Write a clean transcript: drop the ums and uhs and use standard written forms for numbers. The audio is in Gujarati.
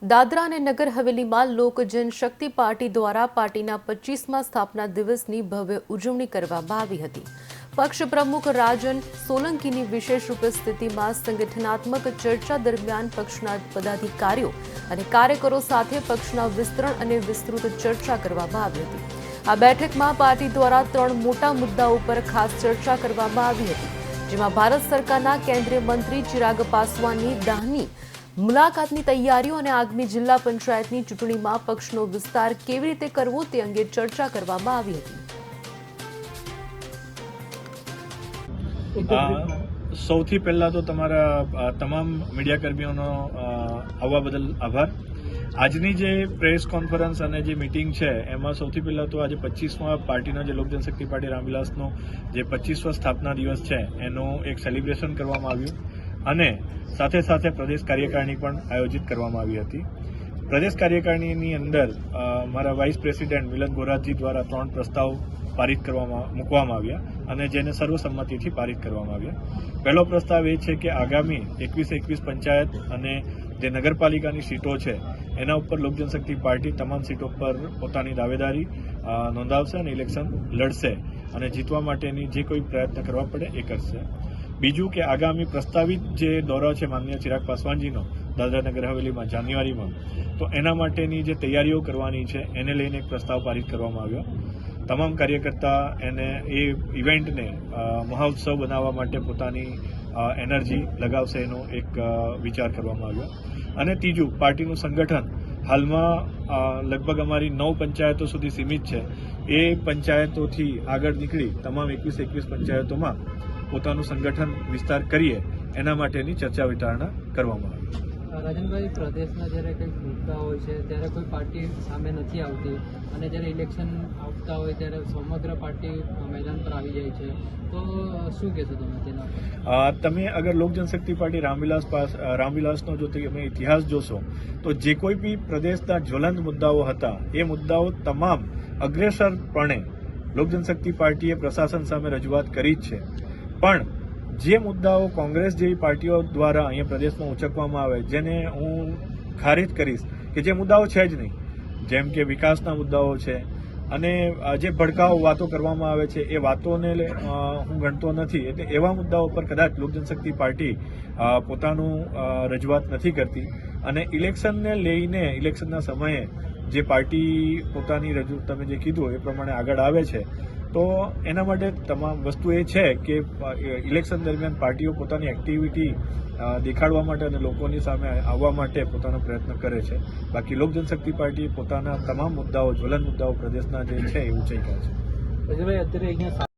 દાદરા અને નગર હવેલીમાં લોક જનશક્તિ પાર્ટી દ્વારા પાર્ટીના 25મા સ્થાપના દિવસની ભવ્ય ઉજવણી કરવામાં આવી હતી। પક્ષ પ્રમુખ રાજન સોલંકીની વિશેષ ઉપસ્થિતિમાં સંગઠનાત્મક ચર્ચા દરમિયાન પક્ષના પદાધિકારીઓ અને કાર્યકરો સાથે પક્ષના વિસ્તરણ અને વિસ્તૃત ચર્ચા કરવામાં આવી હતી। આ બેઠકમાં પાર્ટી દ્વારા 3 મોટા મુદ્દાઓ પર ખાસ ચર્ચા કરવામાં આવી હતી, જેમાં ભારત સરકારના કેન્દ્રીય મંત્રી ચિરાગ પાસવાનની દાહની મુલાકાતની તૈયારીઓ અને આગામી જિલ્લા પંચાયતની ચૂંટણીમાં પક્ષનો વિસ્તાર કેવી રીતે કરવો તે અંગે ચર્ચા કરવામાં આવી હતી। સૌથી પહેલા તો તમારા તમામ મીડિયા કર્મીઓનો આવવા બદલ આભાર। આજની જે પ્રેસ કોન્ફરન્સ અને જે મીટિંગ છે એમાં સૌથી પહેલા તો આજે 25મા પાર્ટીનો જે લોક જનશક્તિ પાર્ટી રામવિલાસનો જે 25મો સ્થાપના દિવસ છે એનું એક સેલિબ્રેશન કરવામાં આવ્યું અને સાથે સાથે પ્રદેશ કાર્યકારિણી પણ આયોજિત કરવામાં આવી હતી। પ્રદેશ કાર્યકારિણીની અંદર મારા વાઇસ પ્રેસિડેન્ટ મિલન ગોરાજી દ્વારા 3 પ્રસ્તાવ પારિત મૂકવામાં આવ્યા અને જેને સર્વસંમતિથી પારિત કરવામાં આવ્યા। પહેલો પ્રસ્તાવ એ છે કે આગામી 21 પંચાયત અને જે નગરપાલિકાની સીટો છે એના ઉપર લોક જનશક્તિ પાર્ટી તમામ સીટો પર પોતાની દાવેદારી નોંધાવશે અને ઇલેક્શન લડશે અને જીતવા માટેની જે કોઈ પ્રયત્ન કરવા પડે એ કરશે। બીજું કે આગામી પ્રસ્તાવિત જે દોરો છે માનનીય ચિરાગ પાસવાનજીનો દાદરા નગર હવેલીમાં જાન્યુઆરીમાં, તો એના માટેની જે તૈયારીઓ કરવાની છે એને લઈને એક પ્રસ્તાવ પારિત કરવામાં આવ્યો। તમામ કાર્યકર્તા એને એ ઇવેન્ટને મહોત્સવ બનાવવા માટે પોતાની એનર્જી લગાવશે એનો એક વિચાર કરવામાં આવ્યો। અને ત્રીજું, પાર્ટીનું સંગઠન હાલમાં લગભગ અમારી 9 પંચાયતો સુધી સીમિત છે, એ પંચાયતોથી આગળ નીકળી તમામ 21 પંચાયતોમાં પોતાનું સંગઠન વિસ્તાર કરીએ એના માટેની ચર્ચા વિચારણા કરવામાં આવી। રાજનભાઈ, પ્રદેશના જ્યારે કંઈક મુદ્દા હોય છે ત્યારે કોઈ પાર્ટી સામે નથી આવતી અને જ્યારે ઇલેક્શન આવતા હોય ત્યારે સમગ્ર પાર્ટી મેદાન પર આવી જાય છે, તો શું કહેશો તમે તેના પર? તમે અગર લોક જનશક્તિ પાર્ટી રામવિલાસનો જો તમે ઇતિહાસ જોશો તો જે કોઈ બી પ્રદેશના જ્વલંત મુદ્દાઓ હતા એ મુદ્દાઓ તમામ અગ્રેસરપણે લોક જનશક્તિ પાર્ટીએ પ્રશાસન સામે રજૂઆત કરી જ છે। પણ જે મુદ્દાઓ કોંગ્રેસ જેવી પાર્ટીઓ દ્વારા અહીંયા પ્રદેશમાં ઉચકવામાં આવે, જેને હું ખારિજ કરીશ કે જે મુદ્દાઓ છે જ નહીં, જેમ કે વિકાસના મુદ્દાઓ છે અને જે ભડકાઉ વાતો કરવામાં આવે છે એ વાતોને હું ગણતો નથી, એટલે એવા મુદ્દાઓ પર કદાચ લોક જનશક્તિ પાર્ટી પોતાનું રજૂઆત નથી કરતી અને ઇલેક્શનને લઈને ઇલેક્શનના સમયે જે પાર્ટી પોતાની તમે જે કીધું એ પ્રમાણે આગળ આવે છે, તો એના માટે તમામ વસ્તુ એ છે કે ઇલેક્શન દરમિયાન પાર્ટીઓ પોતાની એક્ટિવિટી દેખાડવા માટે અને લોકોની સામે આવવા માટે પોતાનો પ્રયત્ન કરે છે। બાકી લોક જનશક્તિ પાર્ટી પોતાના તમામ મુદ્દાઓ, જ્વલંત મુદ્દાઓ પ્રદેશના જે છે એ ઉંચાઈ કરે છે।